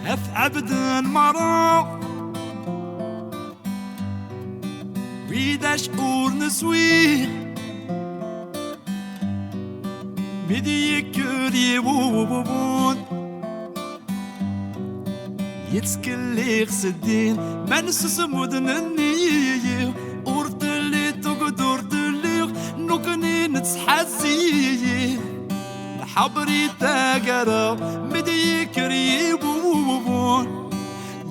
اف عبد المرا ويدا شعور نسويه بدي كوري وبون يتسكلي خسدين ما نسس مدن النية أردلي تقدر دلي نكني نتحزي حبري تاقرا مدي كوري وبون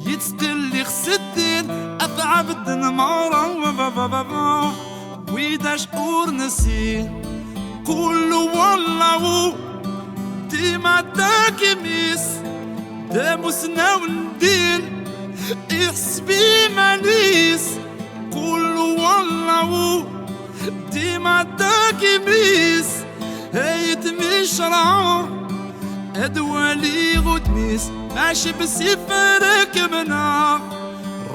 يتسكلي خسدين أفعبد المرا ويدا شعور نسيه كل والله ديما تاكميس داموسنا وندين احسبي ماليس كل والله ديما تاكميس هيت مشرع ادوالي غدميس ماشي بسفرك منا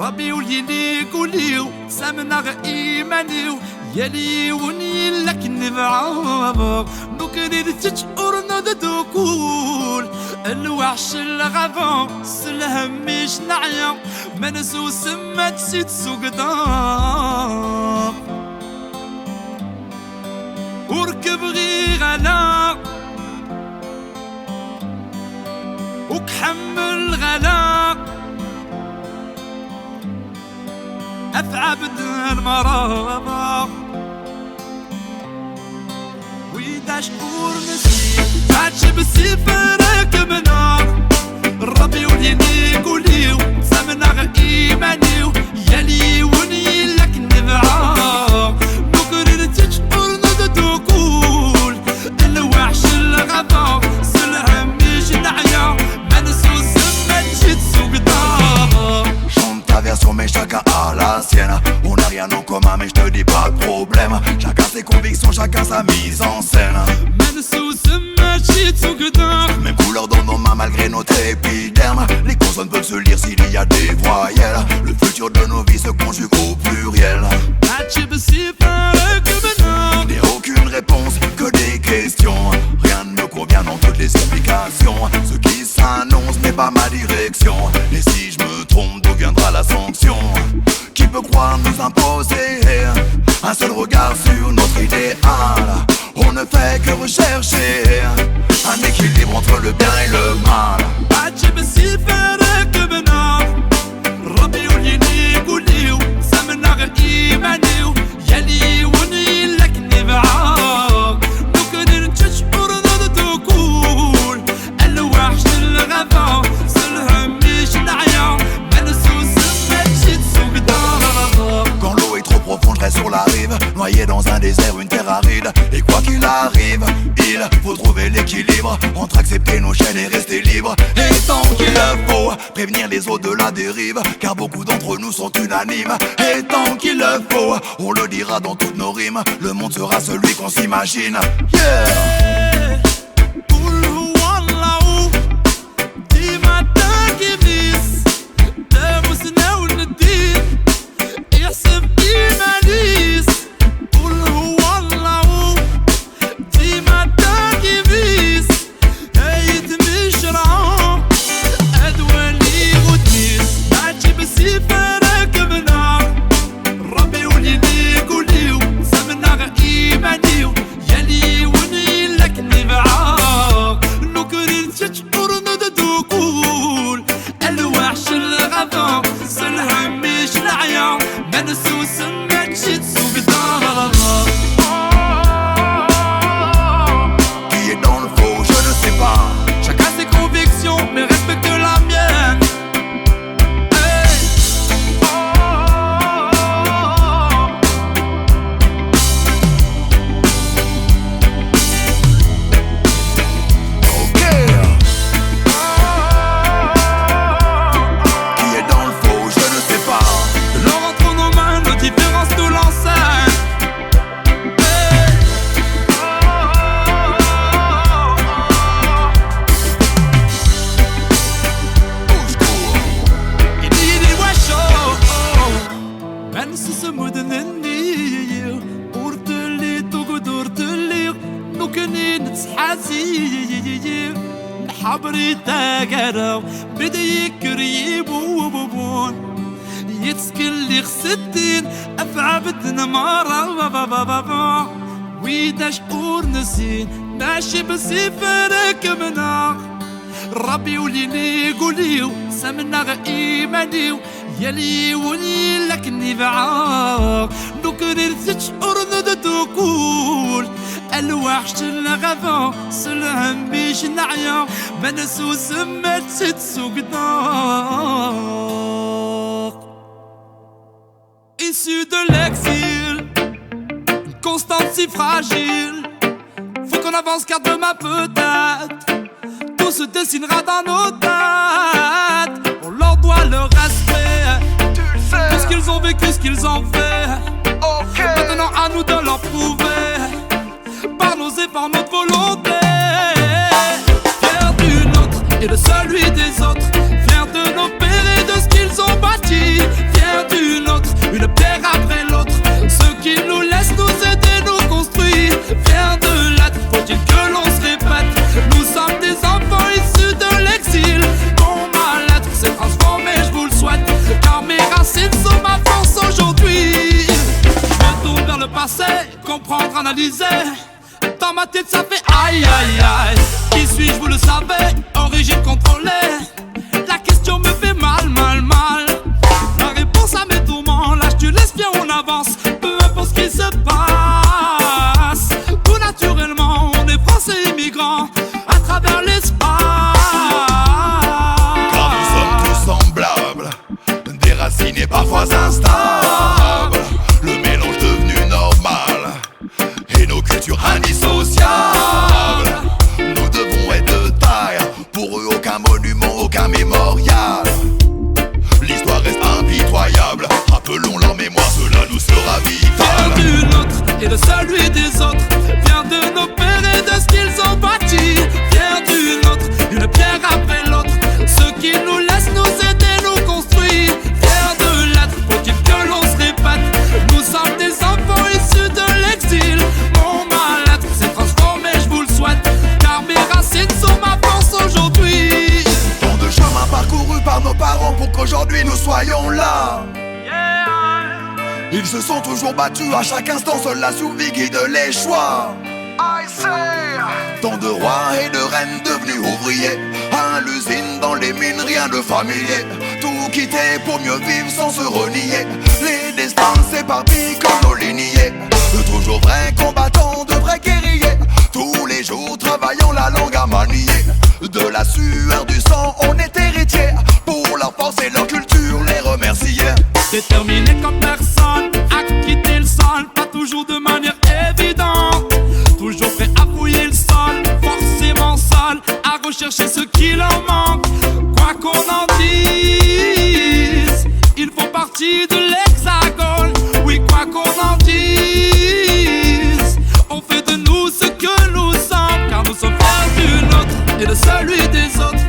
ربي وليلي قوليو سامنا ايمانيو يلي وني لك نبعاك نكري تشعر ندوكول الوحش الغابة سلهم مش نعيا منسو سما تسيت سوقداك وركب غي غلا وكحمل غلا أفعبد المرابع ويدا شعور نسيت تعجي بسفرك منار ربي وليني قوليو سامنا غير إيمانيو يلي وني لك نبعاك نكرر تشعر ندوكول الوحش الغابة سلهم مش نعيا منسو سما تجي تسوقداك Chante ta version mais chacun a la sienne. On n'a rien en commun mais je te dis pas de problème. Chacun ses convictions, chacun sa mise en scène. Même couleur dans nos mains malgré notre épiderme. Les consonnes peuvent se lire s'il y a des voyelles. Le futur de nos vies se conjugue au pluriel. N'est aucune réponse que des questions. Rien ne me convient dans toutes les explications. Ce qui s'annonce n'est pas ma direction. Et si je me trompe, d'où viendra la sanction? Qui peut croire nous imposer un seul regard sur notre idéal? On ne fait que rechercher un équilibre entre le bien et le mal. Quand l'eau est trop profonde, je reste sur la rive, noyé dans un désert, une terre aride. Et quoi qu'il arrive, il faut trouver l'équilibre entre accepter nos chaînes et rester libre. Et tant qu'il le faut, prévenir les autres de la dérive, car beaucoup d'entre nous sont unanimes. Et tant qu'il le faut, on le dira dans toutes nos rimes, le monde sera celui qu'on s'imagine. Yeah! عمري تاقروا بدي يكريبون يتسكلي خستين أفعبدنا مرة ويدا شعور نسين ماشي بسيفرك منا ربي وليني قوليو سمنا غيمانيو يلي ولي لكني بعاق نكرر تشعر ندتو كول الوحش الغفا سلهم بيش نعيا منسو سمت ستسو قداق Issu de l'exil, une constante si fragile. Faut qu'on avance car demain peut-être tout se dessinera dans nos têtes. On leur doit le respect, tu le sais. Tout ce qu'ils ont vécu, ce qu'ils ont fait. Okay. Maintenant à nous de leur prouver par nos efforts, notre volonté. Fier du nôtre et de celui des autres, fier de nos pères et de ce qu'ils ont bâti. Fier du nôtre, une pierre après l'autre, ceux qui nous laissent nous aider, nous construire. Fier de l'être, faut-il que l'on se répète, nous sommes des enfants issus de l'exil. Mon mal-être s'est transformé, je vous le souhaite, car mes racines sont ma force aujourd'hui. Je me tourne vers le passé, comprendre, analyser. Dans ma tête ça fait aïe aïe aïe. Qui suis-je, vous le savez, origine contrôlée. La question me fait mal, mal, mal. La réponse à mes tourments, lâche tu laisses bien on avance. Peu importe ce qui se passe, tout naturellement on est français immigrants à travers l'espace. Car nous sommes tous semblables, déracinés parfois instables. Le mélange devenu normal et nos cultures indissociables. Nous devons être de taille, pour eux aucun monument, aucun mémorial. L'histoire reste impitoyable, rappelons leur mémoire, cela nous sera vital. Fier du nôtre et de celui des autres, fier de nos pères et de ce qu'ils ont bâti. Fier du nôtre, une pierre après l'autre, ceux qui nous laissent nous aider, nous construire. Fier de l'être, faut-il que l'on se répète, nous sommes des enfants issus de l'exil. Mon mal-être s'est transformé, je vous le souhaite, car mes racines sont ma force aujourd'hui. Tant de chemin parcouru par nos parents pour qu'aujourd'hui nous soyons là. Ils se sont toujours battus à chaque instant, seule la survie guide les choix. Tant de rois et de reines devenus ouvriers, à l'usine, dans les mines, rien de familier. Tout quitter pour mieux vivre sans se renier. Les destins s'éparpillent comme nos lignées. Toujours vrais combattants, de vrais guerriers. Tous les jours travaillant la langue à manier. De la sueur du sang, on est héritier. Pour leur force et leur culture, les remercier. Déterminé comme personne à quitter le sol, pas toujours de manière évidente. Toujours prêt à fouiller le sol, forcément seul, à rechercher ce qu'il en manque. Quoi qu'on en dise, ils font partie de l'hexagone. Oui, quoi qu'on en dise, on fait de nous ce que nous sommes. Car nous sommes fiers du nôtre et de celui des autres.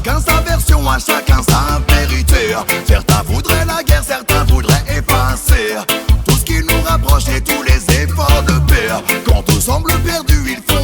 chacun sa version, à chacun sa vérité. Certains voudraient la guerre, certains voudraient effacer tout ce qui nous rapproche et tous les efforts de paix. Quand tout semble perdu, il faut